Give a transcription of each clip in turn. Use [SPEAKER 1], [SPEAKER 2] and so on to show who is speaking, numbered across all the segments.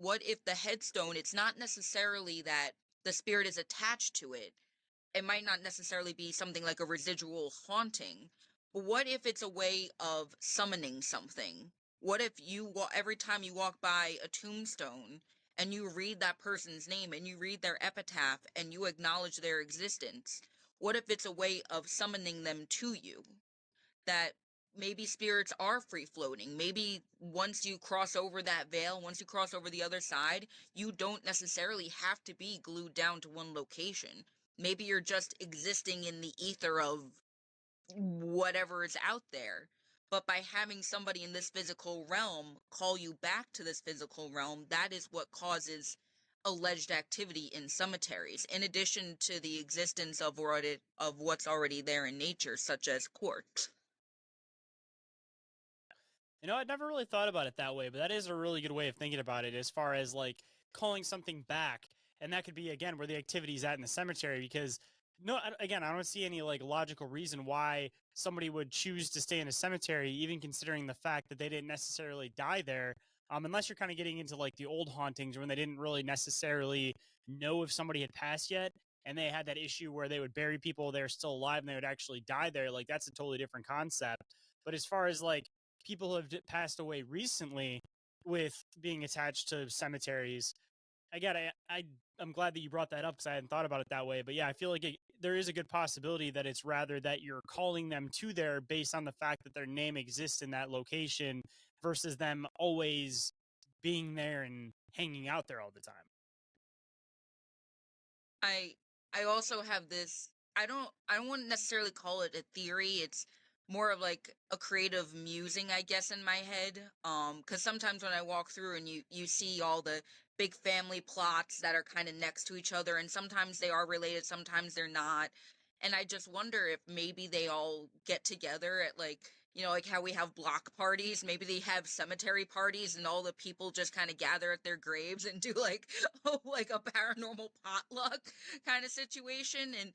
[SPEAKER 1] what if the headstone, it's not necessarily that the spirit is attached to it. It might not necessarily be something like a residual haunting, but what if it's a way of summoning something? What if every time you walk by a tombstone and you read that person's name and you read their epitaph and you acknowledge their existence, what if it's a way of summoning them to you? That maybe spirits are free floating. Maybe once you cross over that veil, once you cross over the other side, you don't necessarily have to be glued down to one location. Maybe you're just existing in the ether of whatever is out there. But by having somebody in this physical realm call you back to this physical realm, that is what causes alleged activity in cemeteries, in addition to the existence of what's already there in nature, such as quartz.
[SPEAKER 2] I'd never really thought about it that way, but that is a really good way of thinking about it as far as like calling something back. And that could be, again, where the activity's at in the cemetery because no, again, I don't see any like logical reason why somebody would choose to stay in a cemetery, even considering the fact that they didn't necessarily die there. Unless you're kind of getting into like the old hauntings when they didn't really necessarily know if somebody had passed yet. And they had that issue where they would bury people that are still alive and they would actually die there. Like that's a totally different concept. But as far as like people have passed away recently with being attached to cemeteries. I'm glad that you brought that up because I hadn't thought about it that way. But yeah, I feel like there is a good possibility that it's rather that you're calling them to there based on the fact that their name exists in that location versus them always being there and hanging out there all the time.
[SPEAKER 1] I I also have this, I don't want to necessarily call it a theory. It's more of like a creative musing, I guess, in my head. Cuz sometimes when I walk through and you see all the big family plots that are kind of next to each other, and sometimes they are related, sometimes they're not. And I just wonder if maybe they all get together at, like, like how we have block parties. Maybe they have cemetery parties and all the people just kind of gather at their graves and do like like a paranormal potluck kind of situation. And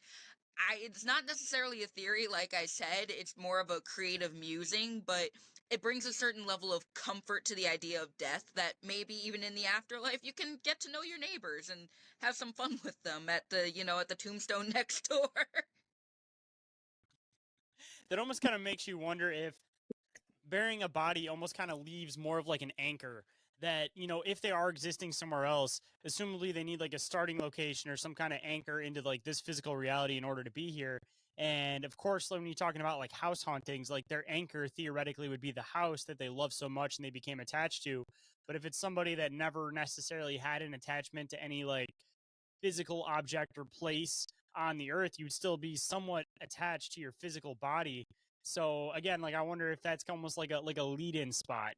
[SPEAKER 1] it's not necessarily a theory, like I said, it's more of a creative musing, but it brings a certain level of comfort to the idea of death, that maybe even in the afterlife you can get to know your neighbors and have some fun with them at the tombstone next door.
[SPEAKER 2] That almost kind of makes you wonder if burying a body almost kind of leaves more of like an anchor that if they are existing somewhere else, assumably they need like a starting location or some kind of anchor into like this physical reality in order to be here. And of course, when you're talking about like house hauntings, like their anchor theoretically would be the house that they love so much and they became attached to. But if it's somebody that never necessarily had an attachment to any like physical object or place on the earth, you'd still be somewhat attached to your physical body. So again, like I wonder if that's almost like a lead-in spot,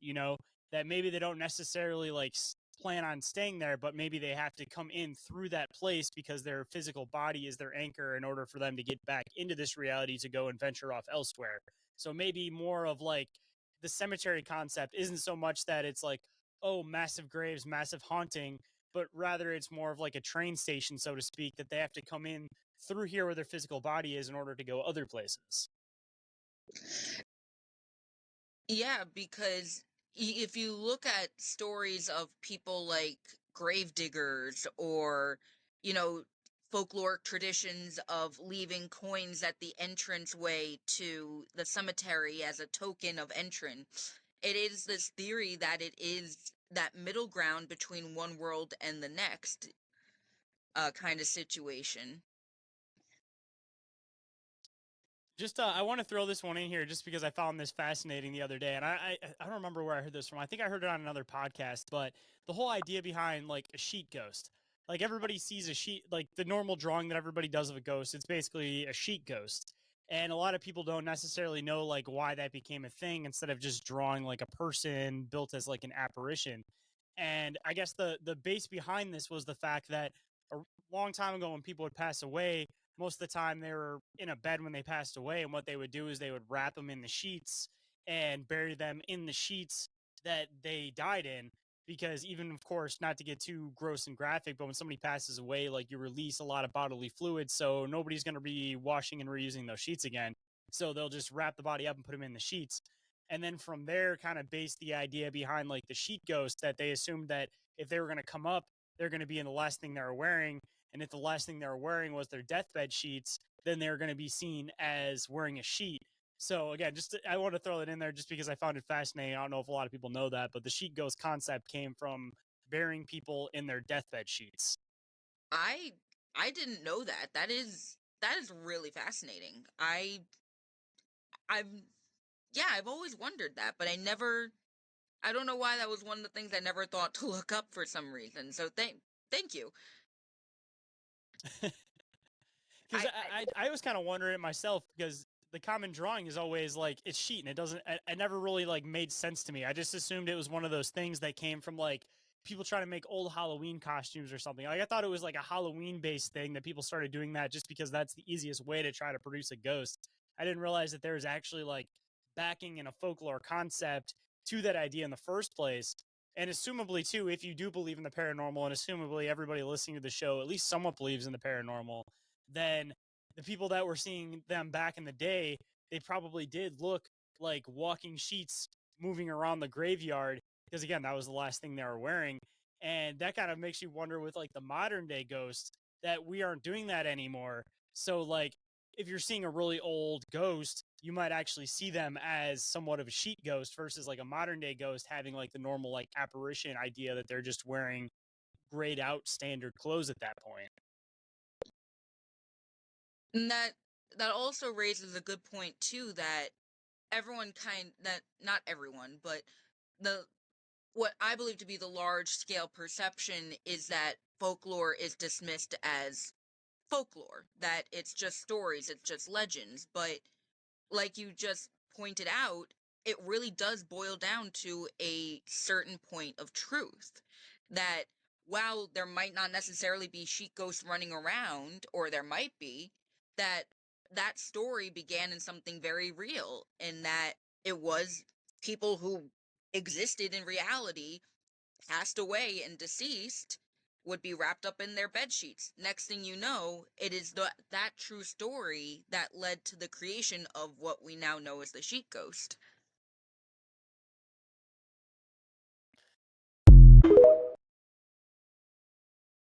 [SPEAKER 2] that maybe they don't necessarily like plan on staying there, but maybe they have to come in through that place because their physical body is their anchor in order for them to get back into this reality to go and venture off elsewhere. So maybe more of like the cemetery concept isn't so much that it's like, oh, massive graves, massive haunting, but rather it's more of like a train station, so to speak, that they have to come in through here where their physical body is in order to go other places.
[SPEAKER 1] Yeah, because if you look at stories of people like gravediggers, or, you know, folkloric traditions of leaving coins at the entranceway to the cemetery as a token of entrance, it is this theory that it is that middle ground between one world and the next, kind of situation.
[SPEAKER 2] Just I want to throw this one in here just because I found this fascinating the other day, and I don't remember where I heard this from. I think I heard it on another podcast, but the whole idea behind like a sheet ghost, like everybody sees a sheet, like the normal drawing that everybody does of a ghost, it's basically a sheet ghost, and a lot of people don't necessarily know like why that became a thing instead of just drawing like a person built as like an apparition. And I guess the base behind this was the fact that a long time ago when people would pass away, most of the time they were in a bed when they passed away, and what they would do is they would wrap them in the sheets and bury them in the sheets that they died in, because even, of course, not to get too gross and graphic, but when somebody passes away, like, you release a lot of bodily fluid, so nobody's going to be washing and reusing those sheets again, so they'll just wrap the body up and put them in the sheets. And then from there kind of based the idea behind like the sheet ghost, that they assumed that if they were going to come up, they're going to be in the last thing they were wearing. And if the last thing they were wearing was their deathbed sheets, then they're going to be seen as wearing a sheet. So again, I want to throw it in there just because I found it fascinating. I don't know if a lot of people know that, but the sheet ghost concept came from burying people in their deathbed sheets.
[SPEAKER 1] I I didn't know that. That is really fascinating. I've yeah, I've always wondered that, but I don't know why that was one of the things I never thought to look up for some reason. So thank you.
[SPEAKER 2] Because
[SPEAKER 1] I
[SPEAKER 2] I was kind of wondering it myself because the common drawing is always like it's sheet and it doesn't it never really like made sense to me. I just assumed it was one of those things that came from like people trying to make old Halloween costumes or something. Like I thought it was like a Halloween based thing that people started doing that just because that's the easiest way to try to produce a ghost. I didn't realize that there was actually like backing and a folklore concept to that idea in the first place. And assumably too, if you do believe in the paranormal, and assumably everybody listening to the show at least somewhat believes in the paranormal, then the people that were seeing them back in the day, they probably did look like walking sheets moving around the graveyard because again, that was the last thing they were wearing. And that kind of makes you wonder with like the modern day ghosts that we aren't doing that anymore. So like if you're seeing a really old ghost, you might actually see them as somewhat of a sheet ghost versus like a modern day ghost having like the normal like apparition idea that they're just wearing grayed out standard clothes at that point.
[SPEAKER 1] and that also raises a good point too, that that not everyone, but the what I believe to be the large scale perception is that folklore is dismissed as folklore, that it's just stories, it's just legends. But like you just pointed out, it really does boil down to a certain point of truth. That while there might not necessarily be sheet ghosts running around, or there might be, that that story began in something very real, and that it was people who existed in reality, passed away and deceased, would be wrapped up in their bed sheets. Next thing you know, it is that true story that led to the creation of what we now know as the sheet ghost.